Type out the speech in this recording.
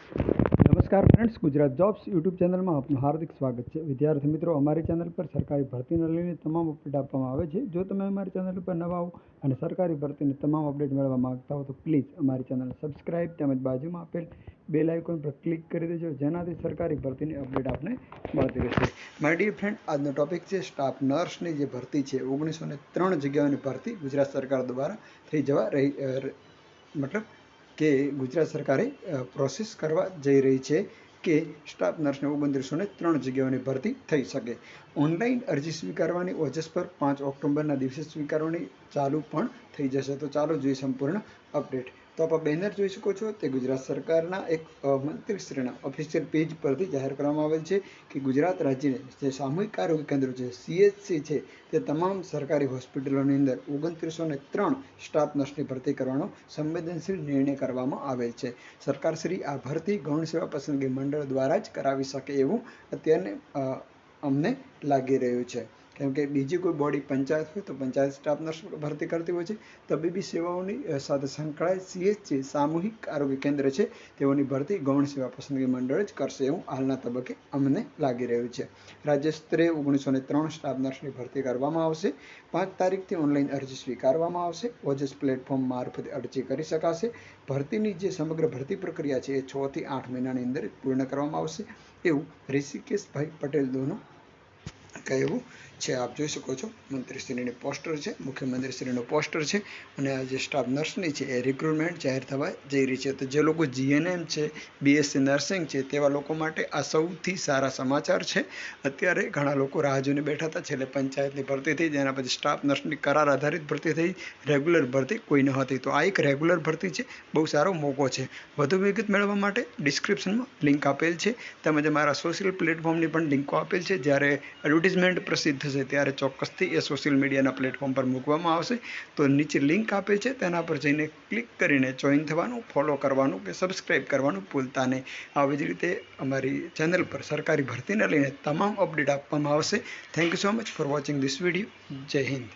નમસ્કાર friends, Gujarat jobs YouTube ચેનલમાં આપનું હાર્દિક સ્વાગત છે। વિદ્યાર્થી મિત્રો, અમારી ચેનલ પર સરકારી ભરતીને લઈને તમામ અપડેટ આપવામાં આવે છે। જો તમે અમારી ચેનલ પર નવા હો અને સરકારી ભરતીની તમામ અપડેટ મેળવવા માંગતા હો તો પ્લીઝ અમારી ચેનલ સબસ્ક્રાઇબ તેમજ બાજુમાં આપેલ બેલ આઇકોન પર ક્લિક કરી દેજો, જેનાથી સરકારી ભરતીની અપડેટ આપને મળતી રહેશે। માય ડિયર ફ્રેન્ડ, આજનો ટોપિક છે સ્ટાફ નર્સની જે ભરતી છે 1903 જગ્યાઓની ભરતી ગુજરાત સરકાર દ્વારા થઈ જવા રહી મતલબ કે ગુજરાત સરકારે પ્રોસેસ કરવા જઈ રહી છે કે સ્ટાફ નર્સને 2903 જગ્યાઓની ભરતી થઈ શકે। ઓનલાઈન અરજી સ્વીકારવાની ઓજસ પર 5 ઓક્ટોબરના દિવસે સ્વીકારવાની ચાલુ પણ થઈ જશે। તો ચાલો જોઈએ સંપૂર્ણ અપડેટ। તો આપ બેનર જોઈ શકો છો, તે ગુજરાત સરકારના એક મંત્રીશ્રીના ઓફિશિયલ પેજ પરથી જાહેર કરવામાં આવેલ છે કે ગુજરાત રાજ્યને જે સામૂહિક આરોગ્ય કેન્દ્રો છે, CHC છે, તે તમામ સરકારી હોસ્પિટલોની અંદર 2903 સ્ટાફ નર્સની ભરતી કરવાનો સંવેદનશીલ નિર્ણય કરવામાં આવેલ છે। સરકારશ્રી આ ભરતી ગૌણ સેવા પસંદગી મંડળ દ્વારા જ કરાવી શકે એવું અત્યારે અમને લાગી રહ્યું છે, કેમ કે બીજી કોઈ બોડી પંચાયત હોય તો પંચાયત સ્ટાફ નર્સ ભરતી કરતી હોય છે। તબીબી સેવાઓની સાથે સંકળાયેલ CHC સામૂહિક આરોગ્ય કેન્દ્ર છે, તેઓની ભરતી ગૌણ સેવા પસંદગી મંડળ જ કરશે એવું હાલના તબક્કે અમને લાગી રહ્યું છે। રાજ્ય સ્તરે 1903 સ્ટાફ નર્સની ભરતી કરવામાં આવશે। 5 તારીખથી ઓનલાઈન અરજી સ્વીકારવામાં આવશે। ઓજસ પ્લેટફોર્મ મારફતે અરજી કરી શકાશે। ભરતીની જે સમગ્ર ભરતી પ્રક્રિયા છે એ 6 થી 8 મહિનાની અંદર પૂર્ણ કરવામાં આવશે એવું ઋષિકેશભાઈ પટેલ દોનું કહેવું છે। આપ જોઈ શકો છો, મંત્રીશ્રીની પોસ્ટર છે, મુખ્યમંત્રીશ્રીનું પોસ્ટર છે અને આ જે સ્ટાફ નર્સની છે એ રિક્રુટમેન્ટ જાહેર થવા જઈ રહી છે। તો જે લોકો GNM છે, BSc નર્સિંગ છે, તેવા લોકો માટે આ સૌથી સારા સમાચાર છે। અત્યારે ઘણા લોકો રાહ જોઈને બેઠા હતા, છેલ્લે પંચાયતની ભરતી થઈ, જેના પછી સ્ટાફ નર્સની કરાર આધારિત ભરતી થઈ, રેગ્યુલર ભરતી કોઈ ન હતી। તો આ એક રેગ્યુલર ભરતી છે, બહુ સારો મોકો છે। વધુ વિગત મેળવવા માટે ડિસ્ક્રિપ્શનમાં લિંક આપેલ છે, તેમજ અમારા સોશિયલ પ્લેટફોર્મની પણ લિંકો આપેલ છે। જ્યારે એડવર્ટિઝમેન્ટ પ્રસિદ્ધ થશે ત્યારે ચોક્કસથી એ સોશિયલ મીડિયાના પ્લેટફોર્મ પર મૂકવામાં આવશે। તો નીચે લિંક આપેલ છે, તેના પર જઈને ક્લિક કરીને જોઈન થવાનું, ફોલો કરવાનું કે સબસ્ક્રાઈબ કરવાનું ભૂલતા નહીં। આવી જ રીતે અમારી ચેનલ પર સરકારી ભરતીને લઈને તમામ અપડેટ આપવામાં આવશે। Thank you so much for watching this video. જય હિન્દ।